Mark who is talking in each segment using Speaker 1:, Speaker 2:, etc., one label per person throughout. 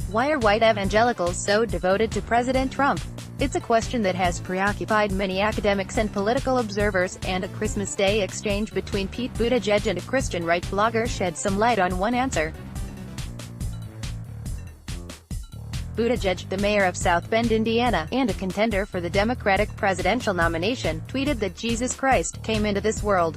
Speaker 1: Why are white evangelicals so devoted to President Trump? It's a question that has preoccupied many academics and political observers, and a Christmas Day exchange between Pete Buttigieg and a Christian right blogger shed some light on one answer. Buttigieg, the mayor of South Bend, Indiana, and a contender for the Democratic presidential nomination, tweeted that Jesus Christ came into this world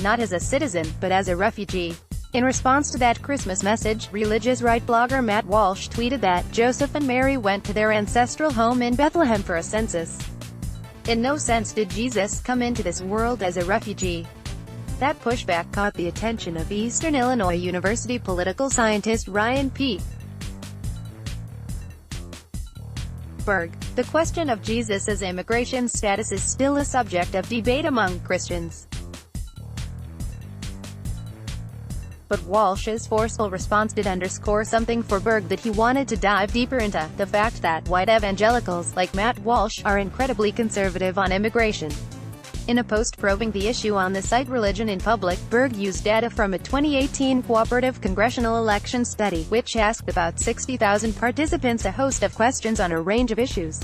Speaker 1: not as a citizen, but as a refugee. In response to that Christmas message, religious right blogger Matt Walsh tweeted that Joseph and Mary went to their ancestral home in Bethlehem for a census. In no sense did Jesus come into this world as a refugee. That pushback caught the attention of Eastern Illinois University political scientist Ryan P. Berg. The question of Jesus' immigration status is still a subject of debate among Christians. But Walsh's forceful response did underscore something for Berg that he wanted to dive deeper into: the fact that white evangelicals, like Matt Walsh, are incredibly conservative on immigration. In a post probing the issue on the site Religion in Public, Berg used data from a 2018 cooperative congressional election study, which asked about 60,000 participants a host of questions on a range of issues.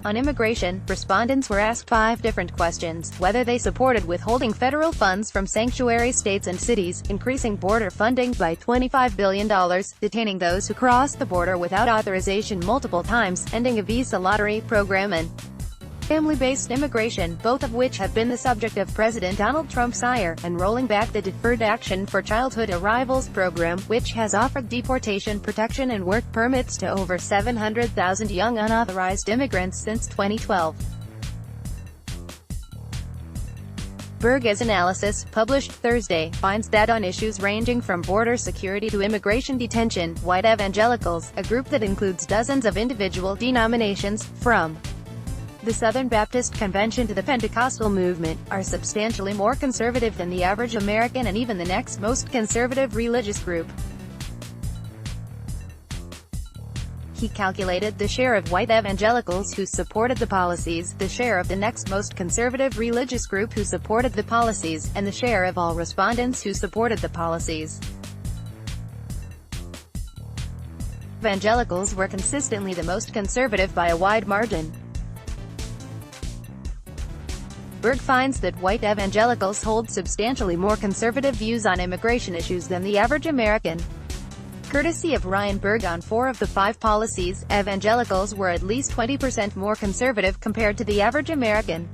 Speaker 1: On immigration, respondents were asked 5 different questions: whether they supported withholding federal funds from sanctuary states and cities, increasing border funding by $25 billion, detaining those who cross the border without authorization multiple times, ending a visa lottery program, and family-based immigration, both of which have been the subject of President Donald Trump's ire, and rolling back the Deferred Action for Childhood Arrivals program, which has offered deportation protection and work permits to over 700,000 young unauthorized immigrants since 2012. Berg's analysis, published Thursday, finds that on issues ranging from border security to immigration detention, white evangelicals, a group that includes dozens of individual denominations, from the Southern Baptist Convention to the Pentecostal movement, are substantially more conservative than the average American and even the next most conservative religious group. He calculated the share of white evangelicals who supported the policies, the share of the next most conservative religious group who supported the policies, and the share of all respondents who supported the policies. Evangelicals were consistently the most conservative by a wide margin. Berg finds that white evangelicals hold substantially more conservative views on immigration issues than the average American. Courtesy of Ryan Berg, on 4 of the 5 policies, evangelicals were at least 20% more conservative compared to the average American.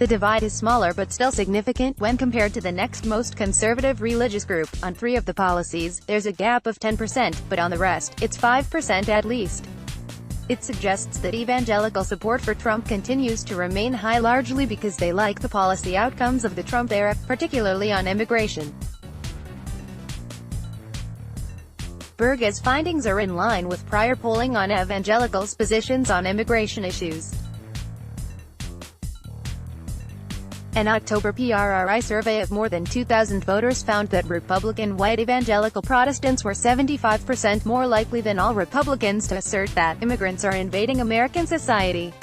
Speaker 1: The divide is smaller but still significant when compared to the next most conservative religious group. On 3 of the policies, there's a gap of 10%, but on the rest, it's 5% at least. It suggests that evangelical support for Trump continues to remain high, largely because they like the policy outcomes of the Trump era, particularly on immigration. Berg's findings are in line with prior polling on evangelicals' positions on immigration issues. An October PRRI survey of more than 2,000 voters found that Republican white evangelical Protestants were 75% more likely than all Republicans to assert that immigrants are invading American society.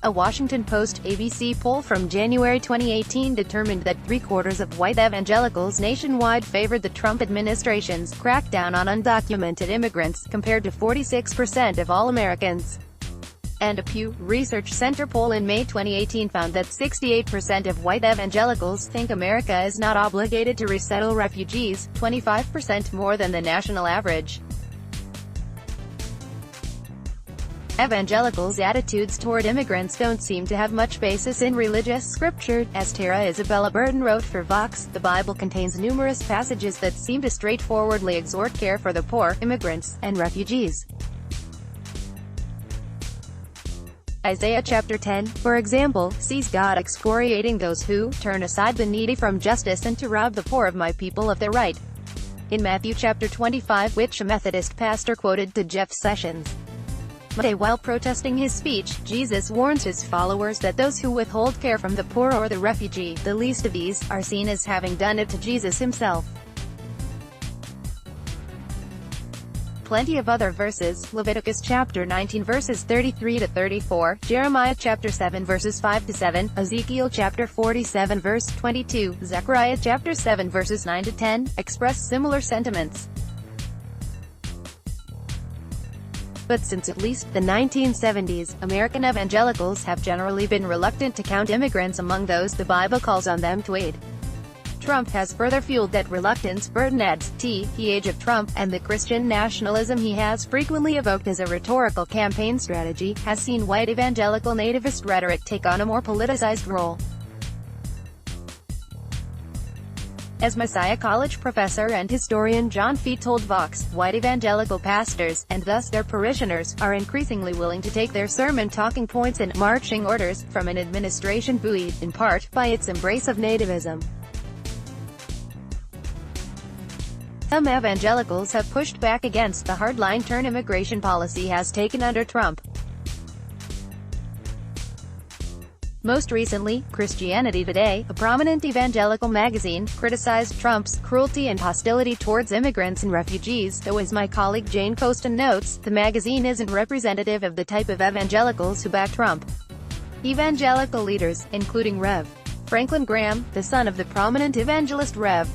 Speaker 1: A Washington Post-ABC poll from January 2018 determined that 3/4 of white evangelicals nationwide favored the Trump administration's crackdown on undocumented immigrants, compared to 46% of all Americans. And a Pew Research Center poll in May 2018 found that 68% of white evangelicals think America is not obligated to resettle refugees, 25% more than the national average. Evangelicals' attitudes toward immigrants don't seem to have much basis in religious scripture. As Tara Isabella Burton wrote for Vox, the Bible contains numerous passages that seem to straightforwardly exhort care for the poor, immigrants, and refugees. Isaiah chapter 10, for example, sees God excoriating those who turn aside the needy from justice and to rob the poor of my people of their right. In Matthew chapter 25, which a Methodist pastor quoted to Jeff Sessions Monday while protesting his speech, Jesus warns his followers that those who withhold care from the poor or the refugee, the least of these, are seen as having done it to Jesus himself. plenty of other verses: Leviticus chapter 19 verses 33 to 34, Jeremiah chapter 7 verses 5 to 7, Ezekiel chapter 47 verse 22, Zechariah chapter 7 verses 9 to 10, express similar sentiments. But since at least the 1970s, American evangelicals have generally been reluctant to count immigrants among those the Bible calls on them to aid. Trump has further fueled that reluctance. Burton adds, the age of Trump, and the Christian nationalism he has frequently evoked as a rhetorical campaign strategy, has seen white evangelical nativist rhetoric take on a more politicized role. As Messiah College professor and historian John Fee told Vox, white evangelical pastors, and thus their parishioners, are increasingly willing to take their sermon talking points and marching orders from an administration buoyed, in part, by its embrace of nativism. Some evangelicals have pushed back against the hardline turn immigration policy has taken under Trump. Most recently, Christianity Today, a prominent evangelical magazine, criticized Trump's cruelty and hostility towards immigrants and refugees, though as my colleague Jane Coaston notes, the magazine isn't representative of the type of evangelicals who back Trump. Evangelical leaders, including Rev. Franklin Graham, the son of the prominent evangelist Rev.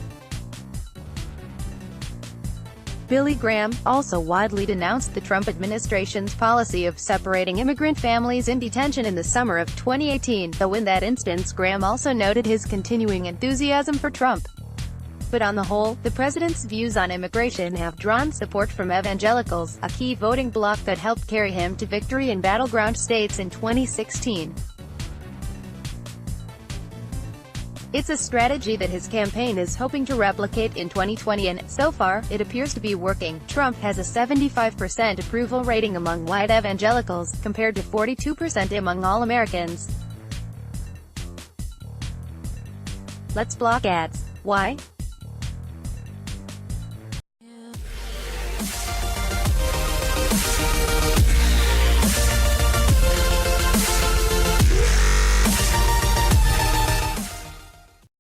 Speaker 1: Billy Graham, also widely denounced the Trump administration's policy of separating immigrant families in detention in the summer of 2018, though in that instance Graham also noted his continuing enthusiasm for Trump. But on the whole, the president's views on immigration have drawn support from evangelicals, a key voting bloc that helped carry him to victory in battleground states in 2016. It's a strategy that his campaign is hoping to replicate in 2020 and, so far, it appears to be working. Trump has a 75% approval rating among white evangelicals, compared to 42% among all Americans. Let's block ads. Why?